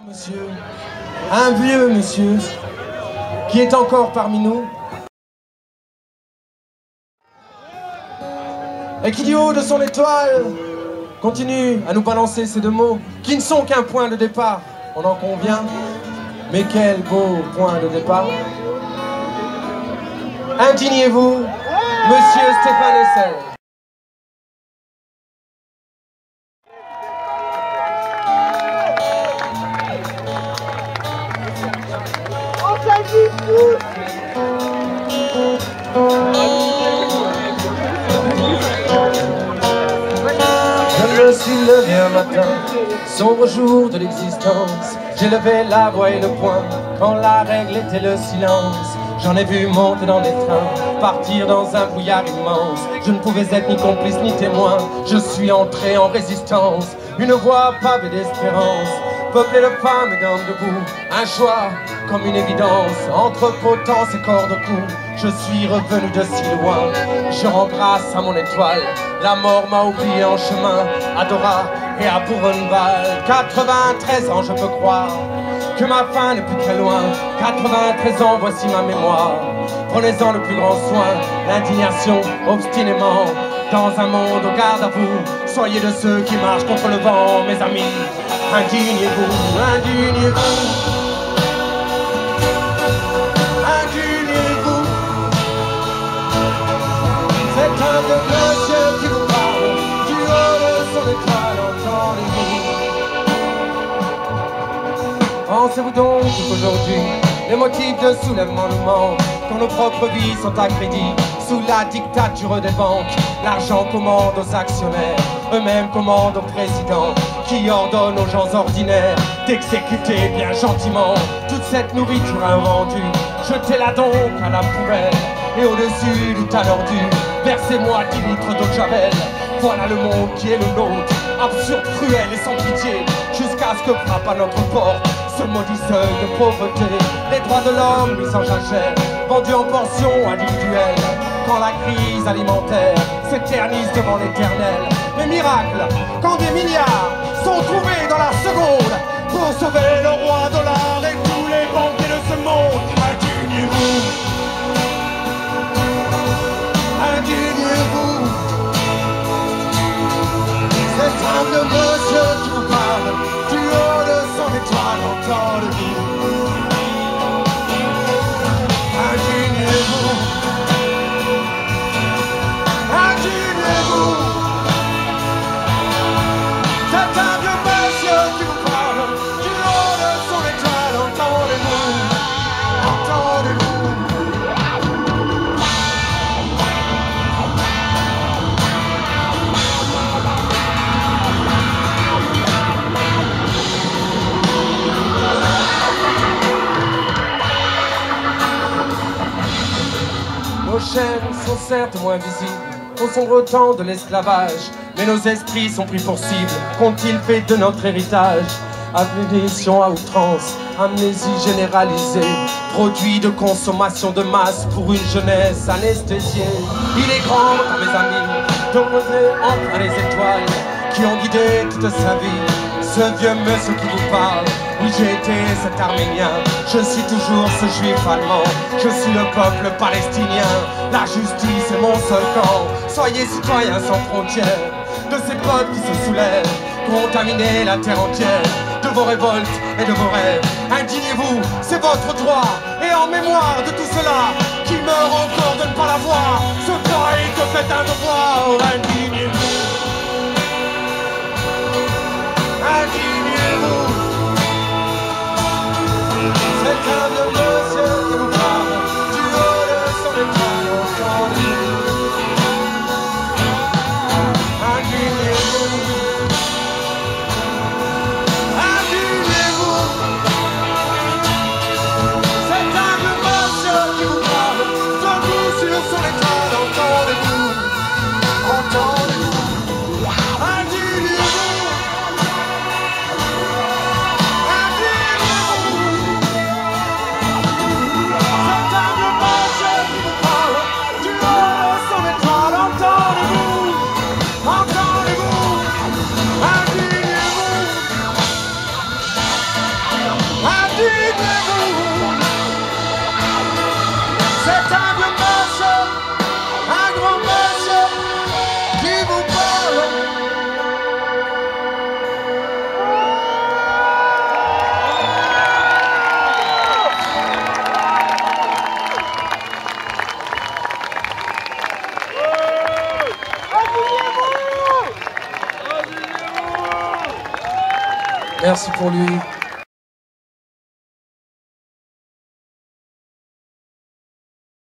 Monsieur, un vieux monsieur qui est encore parmi nous et qui du haut de son étoile continue à nous balancer ces deux mots qui ne sont qu'un point de départ, on en convient, mais quel beau point de départ. Indignez-vous, Monsieur Stéphane Hessel. Je me suis levé un matin, sombre jour de l'existence. J'ai levé la voix et le poing, quand la règle était le silence. J'en ai vu monter dans des trains, partir dans un brouillard immense. Je ne pouvais être ni complice ni témoin, je suis entré en résistance. Une voie pavée d'espérance, peuplée de femmes et d'hommes debout. Un choix comme une évidence, entre potence et corps de cou. Je suis revenu de si loin, je rends grâce à mon étoile. La mort m'a oublié en chemin, à Dora et à Bourgenwald. 93 ans, je peux croire que ma fin n'est plus très loin. 93 ans, voici ma mémoire. Prenez-en le plus grand soin. L'indignation, obstinément, dans un monde au garde à vous. Soyez de ceux qui marchent contre le vent, mes amis. Indignez-vous, indignez-vous. Indignez-vous. C'est un de monsieur qui vous parle, du haut de son étoile, entendez-vous. Pensez-vous donc qu'aujourd'hui, les motifs de soulèvement nous manquent, quand nos propres vies sont à crédit, sous la dictature des banques. L'argent commande aux actionnaires, eux-mêmes commandent au président, qui ordonne aux gens ordinaires d'exécuter bien gentiment toute cette nourriture invendue. Jetez-la donc à la poubelle, et au-dessus du tas d'ordures, versez-moi 10 litres d'eau de javel. Voilà le monde qui est le nôtre, absurde, cruel et sans pitié, jusqu'à ce que frappe à notre porte ce maudit seuil de pauvreté. Les droits de l'homme mis en jachère, vendus en portions individuelles, quand la crise alimentaire s'éternise devant l'éternel. Les miracles, quand des milliards sont trouvés dans la seconde pour sauver le roi dollar et tous les banquiers de ce monde. Indignez-vous, indignez-vous. C'est un vieux monsieur qui vous parle, du haut de son étoile, entendez-vous. Indignez-vous, indignez-vous. C'est un vieux monsieur qui vous parle, du haut de son étoile, entendez-vous, entendez-vous. Nos chaînes sont certes moins visibles au sombre temps de l'esclavage, mais nos esprits sont pris pour cible. Qu'ont-ils fait de notre héritage? Abolition à outrance, amnésie généralisée, produit de consommation de masse pour une jeunesse anesthésiée. Il est grand, mes amis, de relever entre les étoiles qui ont guidé toute sa vie. Ce vieux monsieur qui vous parle, oui j'ai été cet Arménien, je suis toujours ce juif allemand, je suis le peuple palestinien, la justice est mon seul camp. Soyez citoyens sans frontières, de ces peuples qui se soulèvent, contaminer la terre entière, de vos révoltes et de vos rêves. Indignez-vous, c'est votre droit, et en mémoire de tout cela qui meurt encore de ne pas l'avoir, ce pays que fait un devoir. Indignez-vous, indignez-vous. C'est un vieux monsieur qui vous parle, du haut de son étoile, entendez-vous. Indignez-vous, indignez-vous. C'est un vieux monsieur qui vous parle, debout sur son étoile, entendez-vous, entendez-vous. Indignez-vous, dites-vous, c'est un vieux monsieur, un gros monsieur qui vous parle. Merci pour lui.